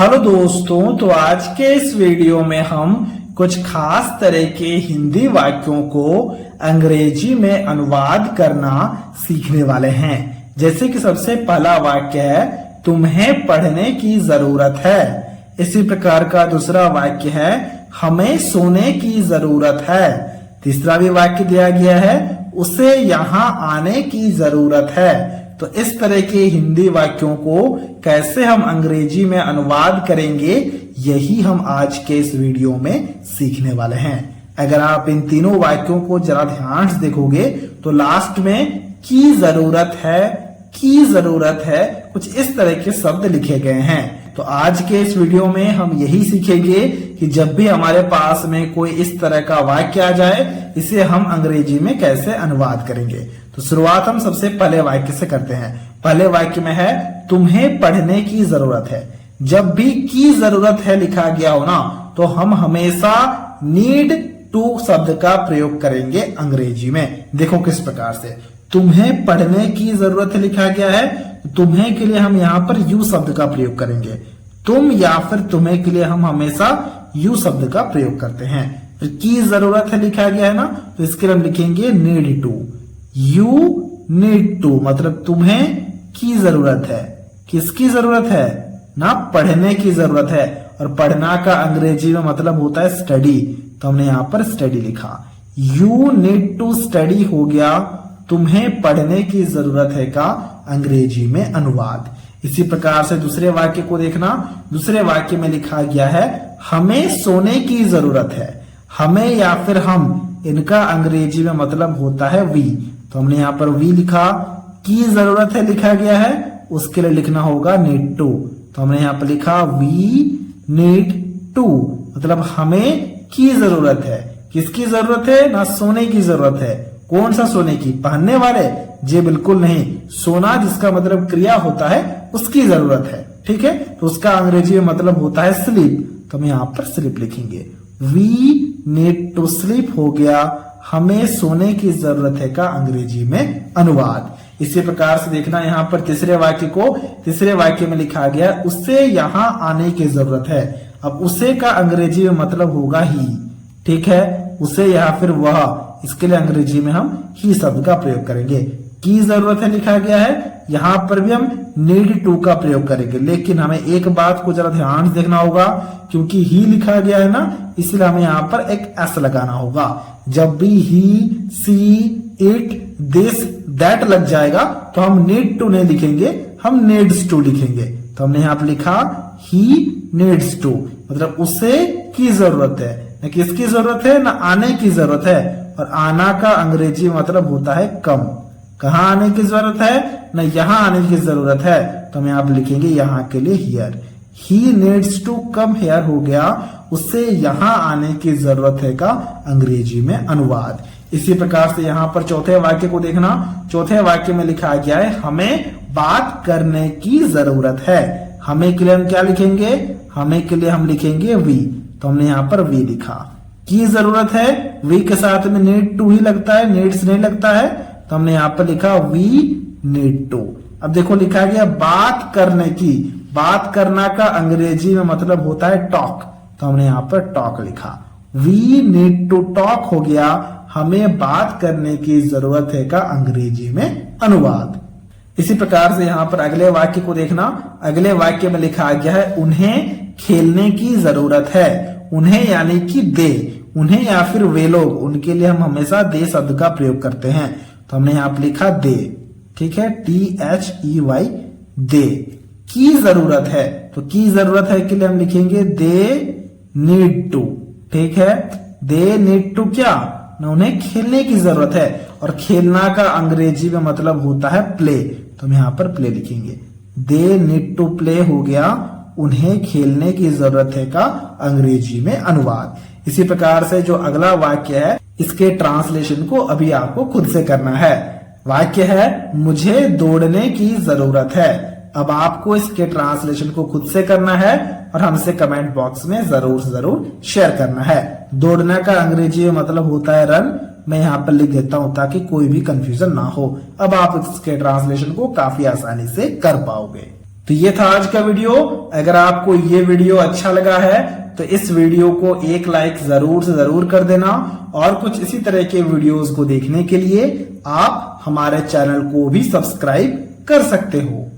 Hello दोस्तों, तो आज के इस वीडियो में हम कुछ खास तरह के हिंदी वाक्यों को अंग्रेजी में अनुवाद करना सीखने वाले हैं। जैसे कि सबसे पहला वाक्य है, तुम्हें पढ़ने की जरूरत है। इसी प्रकार का दूसरा वाक्य है, हमें सोने की जरूरत है। तीसरा भी वाक्य दिया गया है, उसे यहाँ आने की जरूरत है। तो इस तरह के हिंदी वाक्यों को कैसे हम अंग्रेजी में अनुवाद करेंगे, यही हम आज के इस वीडियो में सीखने वाले हैं। अगर आप इन तीनों वाक्यों को जरा ध्यान से देखोगे तो लास्ट में की जरूरत है कुछ इस तरह के शब्द लिखे गए हैं। तो आज के इस वीडियो में हम यही सीखेंगे कि जब भी हमारे पास में कोई इस तरह का वाक्य आ जाए, इसे हम अंग्रेजी में कैसे अनुवाद करेंगे। तो शुरुआत हम सबसे पहले वाक्य से करते हैं। पहले वाक्य में है, तुम्हें पढ़ने की जरूरत है। जब भी की जरूरत है लिखा गया हो ना, तो हम हमेशा नीड टू शब्द का प्रयोग करेंगे अंग्रेजी में। देखो किस प्रकार से, तुम्हें पढ़ने की जरूरत है लिखा गया है, तुम्हें के लिए हम यहाँ पर यू शब्द का प्रयोग करेंगे। तुम या फिर तुम्हें के लिए हम हमेशा यू शब्द का प्रयोग करते हैं। फिर की जरूरत है लिखा गया है ना, तो इसके लिए हम लिखेंगे need to. You need to मतलब तुम्हें की जरूरत है। किसकी जरूरत है ना, पढ़ने की जरूरत है। और पढ़ना का अंग्रेजी में मतलब होता है स्टडी, तो हमने यहाँ पर स्टडी लिखा। यू नीड टू स्टडी हो गया तुम्हें पढ़ने की जरूरत है का अंग्रेजी में अनुवाद। इसी प्रकार से दूसरे वाक्य को देखना। दूसरे वाक्य में लिखा गया है, हमें सोने की जरूरत है। हमें या फिर हम, इनका अंग्रेजी में मतलब होता है वी, तो हमने यहाँ पर वी लिखा। की जरूरत है लिखा गया है, उसके लिए लिखना होगा नीड टू, तो हमने यहाँ पर लिखा वी नीड टू मतलब हमें की जरूरत है। किसकी जरूरत है ना, सोने की जरूरत है। कौन सा सोने की, पहनने वाले? जी बिल्कुल नहीं, सोना जिसका मतलब क्रिया होता है उसकी जरूरत है। ठीक है, तो उसका अंग्रेजी में मतलब होता है स्लीप, तो हम यहाँ पर स्लीप लिखेंगे। वी नीड टू स्लीप हो गया हमें सोने की जरूरत है का अंग्रेजी में अनुवाद। इसी प्रकार से देखना यहाँ पर तीसरे वाक्य को। तीसरे वाक्य में लिखा गया, उसे यहाँ आने की जरूरत है। अब उसे का अंग्रेजी में मतलब होगा ही। ठीक है, उसे या फिर वह, इसके लिए अंग्रेजी में हम ही शब्द का प्रयोग करेंगे। की जरूरत है लिखा गया है, यहाँ पर भी हम नीड टू का प्रयोग करेंगे। लेकिन हमें एक बात को जरा ध्यान से देखना होगा, क्योंकि ही लिखा गया है ना, इसलिए हमें यहाँ पर एक एस लगाना होगा। जब भी ही, सी, इट, दिस, दैट लग जाएगा तो हम नीड टू नहीं लिखेंगे, हम नीड्स टू लिखेंगे। तो हमने यहाँ पर लिखा ही नीड्स टू मतलब उसे की जरूरत है। न किसकी जरूरत है, ना आने की जरूरत है। और आना का अंग्रेजी मतलब होता है कम। कहाँ आने की जरूरत है, ना यहाँ आने की जरूरत है, तो हम यहाँ पर लिखेंगे यहाँ के लिए here. He needs to come here हो गया उससे यहाँ आने की जरूरत है का अंग्रेजी में अनुवाद। इसी प्रकार से यहाँ पर चौथे वाक्य को देखना। चौथे वाक्य में लिखा गया है, हमें बात करने की जरूरत है। हमें के लिए हम क्या लिखेंगे, हमें के लिए हम लिखेंगे वी, तो हमने यहाँ पर वी लिखा। की जरूरत है, वी के साथ में नीड टू ही लगता है, नीड्स नहीं लगता है, तो हमने यहाँ पर लिखा वी नीड टू। अब देखो लिखा गया बात करने की। बात करना का अंग्रेजी में मतलब होता है टॉक, तो हमने यहाँ पर टॉक लिखा। वी नीड टू टॉक हो गया हमें बात करने की जरूरत है का अंग्रेजी में अनुवाद। इसी प्रकार से यहाँ पर अगले वाक्य को देखना। अगले वाक्य में लिखा गया है, उन्हें खेलने की जरूरत है। उन्हें यानी कि दे, उन्हें या फिर वे लोग, उनके लिए हम हमेशा दे शब्द का प्रयोग करते हैं, तो हमने यहाँ पर लिखा दे। ठीक है, THEY दे। की जरूरत है, तो की जरूरत है के लिए हम लिखेंगे दे नीड टू। ठीक है, दे नीड टू क्या ना, उन्हें खेलने की जरूरत है। और खेलना का अंग्रेजी में मतलब होता है प्ले, तो हम यहाँ पर प्ले लिखेंगे। दे नीड टू प्ले हो गया उन्हें खेलने की जरूरत है का अंग्रेजी में अनुवाद। इसी प्रकार से जो अगला वाक्य है, इसके ट्रांसलेशन को अभी आपको खुद से करना है। वाक्य है, मुझे दौड़ने की जरूरत है। अब आपको इसके ट्रांसलेशन को खुद से करना है और हमसे कमेंट बॉक्स में जरूर शेयर करना है। दौड़ना का अंग्रेजी में मतलब होता है रन। मैं यहाँ पर लिख देता हूं ताकि कोई भी कंफ्यूजन ना हो। अब आप इसके ट्रांसलेशन को काफी आसानी से कर पाओगे। तो ये था आज का वीडियो। अगर आपको ये वीडियो अच्छा लगा है तो इस वीडियो को एक लाइक जरूर से जरूर कर देना, और कुछ इसी तरह के वीडियोस को देखने के लिए आप हमारे चैनल को भी सब्सक्राइब कर सकते हो।